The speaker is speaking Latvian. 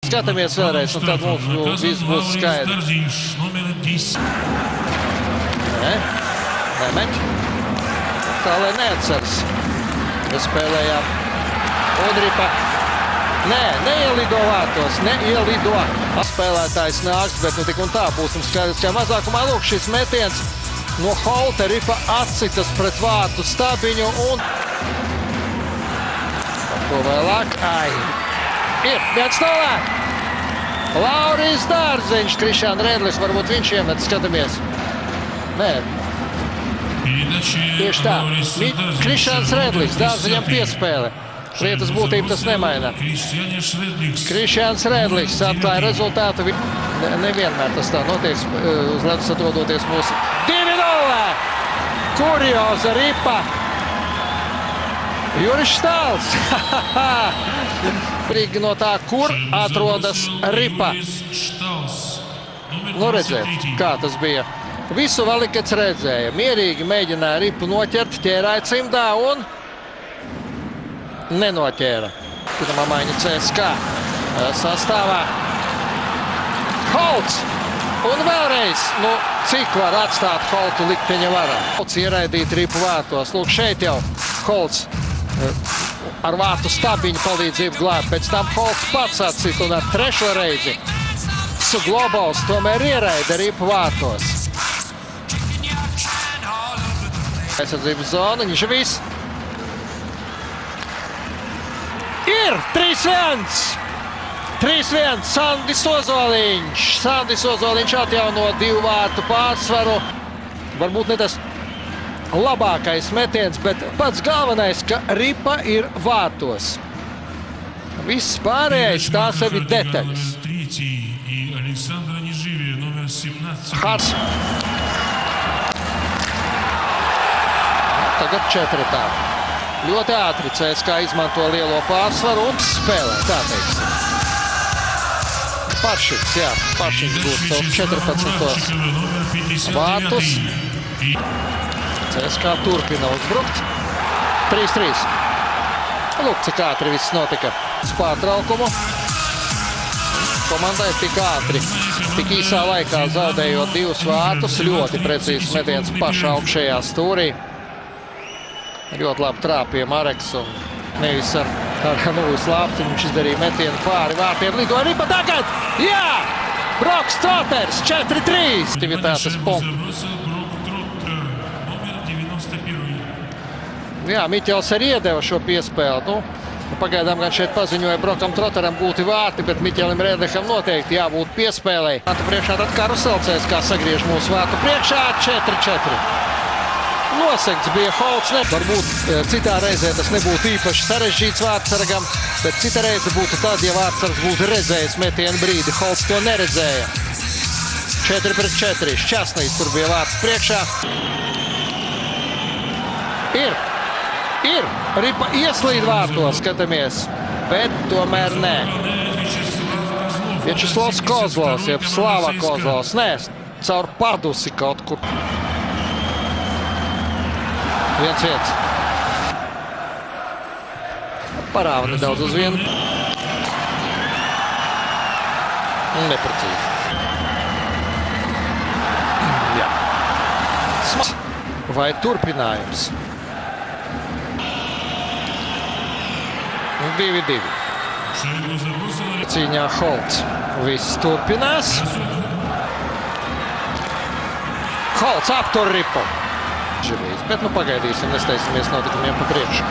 Skatāmies vēlreiz, un tad mums viss būs skaidrs. Nē, nemet. Tā, lai neatceras. Mēs spēlējām Udripa. Nē, neielido vārtos, neielido. Spēlētājs nāks, bet nu tik un tā būsim skaidrs, ka mazākumā lūk šis metiens no Holta. Ripa atsitas pret vārtu stabiņu un... Ko vēlāk? Ai! Ir 1-0! Lauris Dārziņš, Krišāns Redlis, varbūt viņš iemet, skatāmies. Nē. Tieši tā. Krišāns Redlis, Dārziņam piespēle. Lietas būtību tas nemaina. Krišāns Redlis atklāja rezultātu. Nevienmēr tas tā notiek, uz ledus atrodoties mūsu 2-0! Kurioza Ripa! Juris Štāls! Prīgi no tā, kur atrodas Ripa. Nu redzēt, kā tas bija. Visu Valikets redzēja. Mierīgi mēģināja Ripu noķert, ķērāja cimdā un nenoķēra. Pirmā maiņa CSKA sastāvā. Holts! Un vēlreiz, nu cik var atstāt Holtu likteņa varā. Holts ieraidīt Ripu vārtos. Lūk, šeit jau Holts ar vārtu stabiņu palīdzību glāb. Pēc tam Holts pats atsit un ar trešo reizi Globals tomēr ieraida Ripu vārtos. Aizsardzības zona, Nižavīs. Ir 3-1! 3-1, Sandis Ozoliņš. Sandis Ozoliņš atjauno 2 vārtu pārsvaru. Varbūt ne tas labākais metiens, bet pats galvenais, ka Ripa ir vārtos. Viss pārējais tā sevi detaļas. Hars. Tagad 4 tā. Ļoti ātri CSKA izmanto lielo pārsvaru un spēlē, tā teiksim. Paršins, jā, Paršins būs savus 14. vārtus. CSKA turpina uzbrukt. 3-3. Lūk, cik ātri viss notika uz pārtraukumu. Komandai tik ātri, tik īsā laikā zaudējot 2 vārtus. Ļoti precīzs metiens pašā augšējā stūrī. Ļoti labi trāpīja Mareks un nevis ar slāpciņu viņš izdarīja metienu pāri vārtiem. Lidoja Ripa tagad! Jā! Broks Troters 4-3. Aktivitātes punkts. Jā, Miķels arī iedeva šo piespēli. Pagaidām gan šeit paziņoja Brokam Troteram gūti vārti, bet Miķelim Rēdekam noteikti jābūt piespēlei. Vārtu priekšā tad Karuselcēs, kā sagriež mūsu vārtu priekšā 4-4. Nosegts bija Holts. Varbūt citā reizē tas nebūtu īpaši sarežģīts vārtsargam, bet cita reize būtu tad, ja vārtsargs būtu redzējis metienu brīdi. Holts to neredzēja. 4-4. Šķasnīs tur bija vārts priekšā. Ir. Ripa ieslīd vārtos, skatāmies, bet tomēr nē. Viečeslavs Kozlovs, jeb Slava Kozlovs, nē, caur padusi kaut kur. 1-1. Parāva nedaudz uz vienu. Neprecīzi. Jā. Vai turpinājums? 2-2. Cīņā Holts. Viss turpinās. Holts aptur Ripu. Bet nu pagaidīsim, nesteigsimies notikumiem pa priekšu.